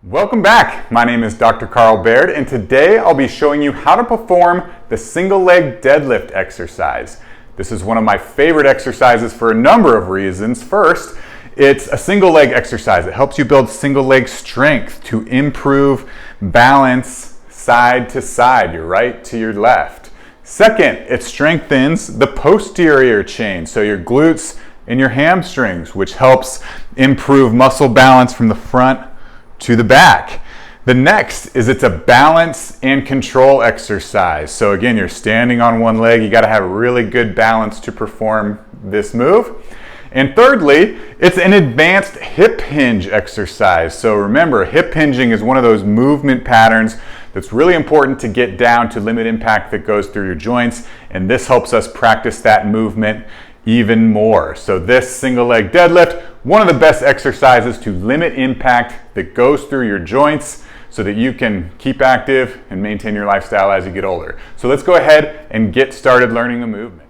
Welcome back. My name is Dr. Carl Baird, and today I'll be showing you how to perform the single leg deadlift exercise. This is one of my favorite exercises for a number of reasons. First, it's a single leg exercise. It helps you build single leg strength to improve balance side to side, your right to your left. Second, it strengthens the posterior chain, so your glutes and your hamstrings, which helps improve muscle balance from the front to the back. The next is it's a balance and control exercise. So again, you're standing on one leg. You got to have really good balance to perform this move. And thirdly, it's an advanced hip hinge exercise. So remember, hip hinging is one of those movement patterns that's really important to get down to limit impact that goes through your joints. And this helps us practice that movement even more. So this single leg deadlift, one of the best exercises to limit impact that goes through your joints so that you can keep active and maintain your lifestyle as you get older. So let's go ahead and get started learning the movement.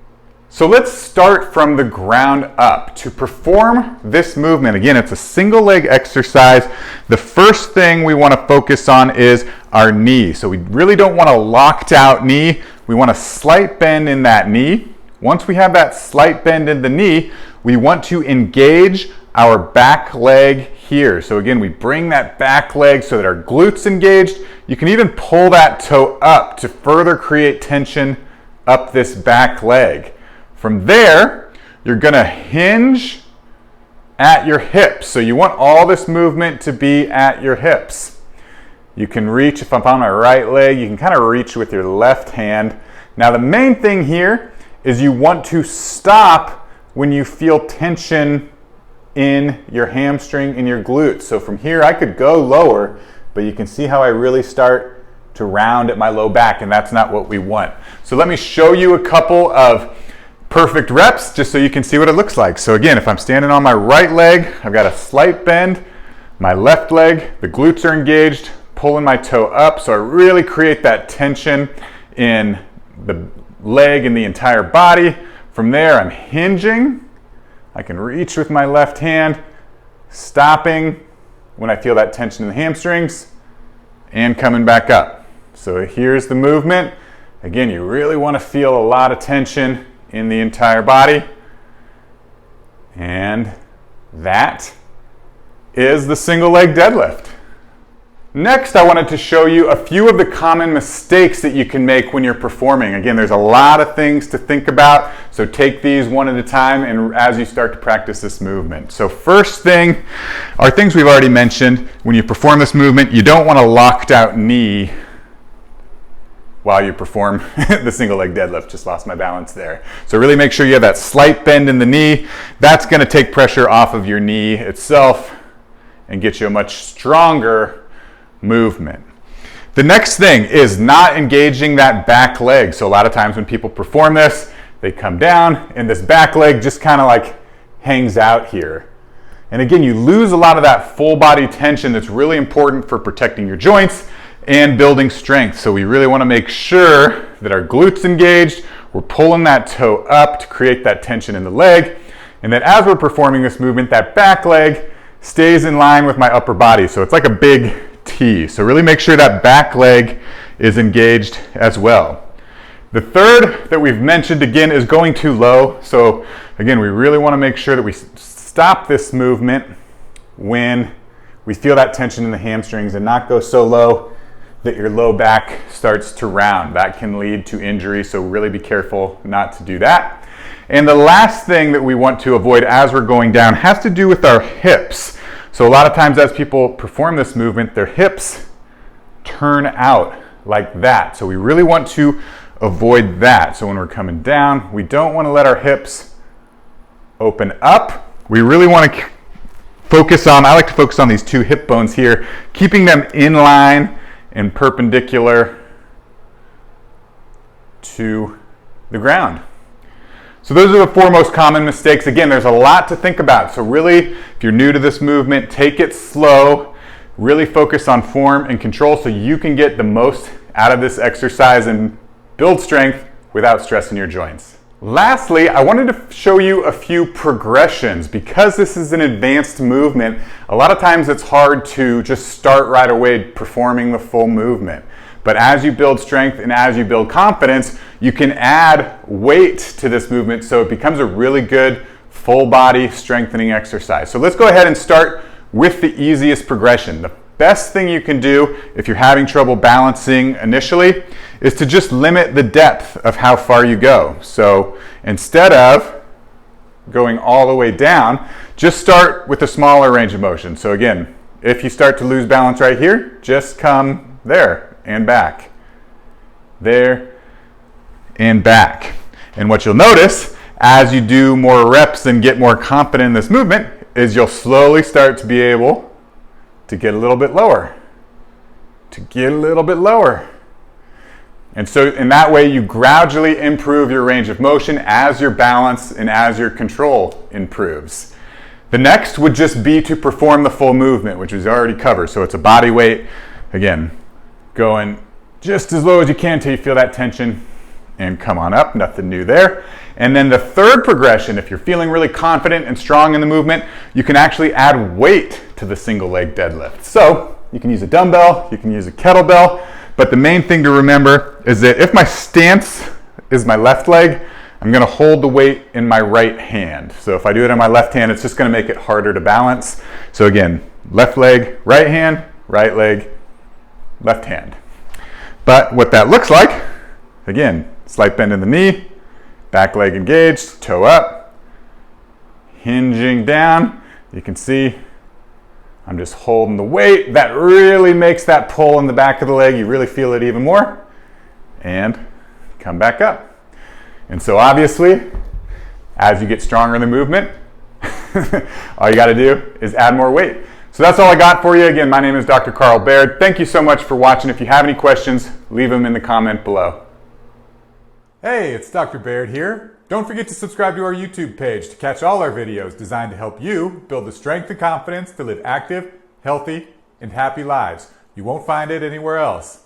So let's start from the ground up. To perform this movement, again, it's a single leg exercise. The first thing we want to focus on is our knee. So we really don't want a locked out knee. We want a slight bend in that knee. Once we have that slight bend in the knee, we want to engage our back leg here. So again, we bring that back leg so that our glutes engaged. You can even pull that toe up to further create tension up this back leg. From there, you're gonna hinge at your hips. So you want all this movement to be at your hips. You can reach, if I'm on my right leg, you can kind of reach with your left hand. Now the main thing here is you want to stop when you feel tension in your hamstring and your glutes. So from here I could go lower, but you can see how I really start to round at my low back, and that's not what we want. So let me show you a couple of perfect reps just so you can see what it looks like. So again, if I'm standing on my right leg, I've got a slight bend. My left leg, the glutes are engaged, pulling my toe up, so I really create that tension in the leg and the entire body. From there, I'm hinging. I can reach with my left hand, stopping when I feel that tension in the hamstrings, and coming back up. So here's the movement. Again, you really want to feel a lot of tension in the entire body. And that is the single leg deadlift. Next, I wanted to show you a few of the common mistakes that you can make when you're performing. Again, there's a lot of things to think about, so take these one at a time and as you start to practice this movement. So first thing are things we've already mentioned. When you perform this movement, you don't want a locked out knee while you perform the single leg deadlift. Just lost my balance there. So really make sure you have that slight bend in the knee. That's gonna take pressure off of your knee itself and get you a much stronger movement. The next thing is not engaging that back leg. So a lot of times when people perform this, they come down and this back leg just kind of like hangs out here. And again, you lose a lot of that full body tension that's really important for protecting your joints and building strength. So we really want to make sure that our glutes engaged, we're pulling that toe up to create that tension in the leg, and that as we're performing this movement, that back leg stays in line with my upper body. So it's like a big T. So really make sure that back leg is engaged as well. The third that we've mentioned again is going too low. So again, we really want to make sure that we stop this movement when we feel that tension in the hamstrings and not go so low that your low back starts to round. That can lead to injury, so really be careful not to do that. And the last thing that we want to avoid as we're going down has to do with our hips. So a lot of times as people perform this movement, their hips turn out like that. So we really want to avoid that. So when we're coming down, we don't want to let our hips open up. We really want to focus on, I like to focus on these two hip bones here, keeping them in line and perpendicular to the ground. So those are the four most common mistakes. Again, there's a lot to think about. So really, if you're new to this movement, take it slow. Really focus on form and control so you can get the most out of this exercise and build strength without stressing your joints. Lastly, I wanted to show you a few progressions. Because this is an advanced movement, a lot of times it's hard to just start right away performing the full movement. But as you build strength and as you build confidence, you can add weight to this movement so it becomes a really good full body strengthening exercise. So let's go ahead and start with the easiest progression. The best thing you can do if you're having trouble balancing initially is to just limit the depth of how far you go. So instead of going all the way down, just start with a smaller range of motion. So again, if you start to lose balance right here, just come there and back, there and back. And what you'll notice as you do more reps and get more confident in this movement is you'll slowly start to be able to get a little bit lower, And so in that way, you gradually improve your range of motion as your balance and as your control improves. The next would just be to perform the full movement, which we've already covered. So it's a body weight, again, going just as low as you can until you feel that tension and come on up, nothing new there. And then the third progression, if you're feeling really confident and strong in the movement, you can actually add weight to the single leg deadlift. So you can use a dumbbell, you can use a kettlebell, but the main thing to remember is that if my stance is my left leg, I'm gonna hold the weight in my right hand. So if I do it in my left hand, it's just gonna make it harder to balance. So again, left leg, right hand, right leg, left hand. But what that looks like, again, slight bend in the knee, back leg engaged, toe up, hinging down. You can see I'm just holding the weight. That really makes that pull in the back of the leg. You really feel it even more. And come back up. And so obviously, as you get stronger in the movement, all you got to do is add more weight. So that's all I got for you. Again, my name is Dr. Carl Baird. Thank you so much for watching. If you have any questions, leave them in the comment below. Hey, it's Dr. Baird here. Don't forget to subscribe to our YouTube page to catch all our videos designed to help you build the strength and confidence to live active, healthy, and happy lives. You won't find it anywhere else.